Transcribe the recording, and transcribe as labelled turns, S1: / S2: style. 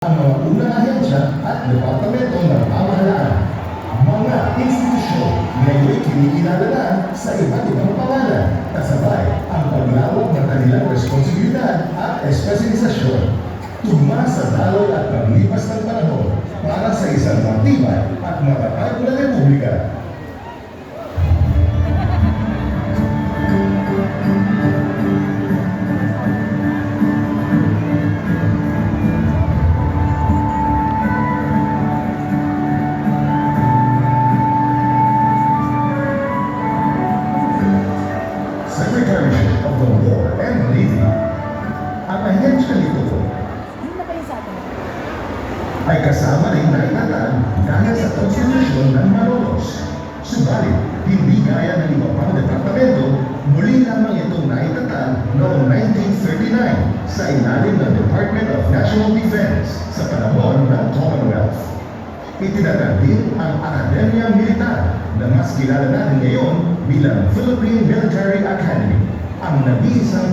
S1: Ang mga unang ahensya at departamento ng pamahalaan. Mga institusyon ngayon kinikilala na sa iba't ibang pangalan, kasabay ang paglawak ng kanilang responsibilidad at espesyalisasyon. Tugma sa daloy at paglipas ng panahon para sa isang matibay at matatag na republika. Secretariat of the War and Navy. Ang ahensya nito ay kasama rin na itatag dahil sa konstitusyon ng Malolos. Subalit, hindi gaya ng iba pang departamento, muli lamang itong naitatag noong 1939 sa ilalim ng Department of National Defense sa panahon ng Commonwealth. Itinatag din ang Akademya Militar na mas kilala natin ngayon bilang Philippine Military Academy, ang nag-iisang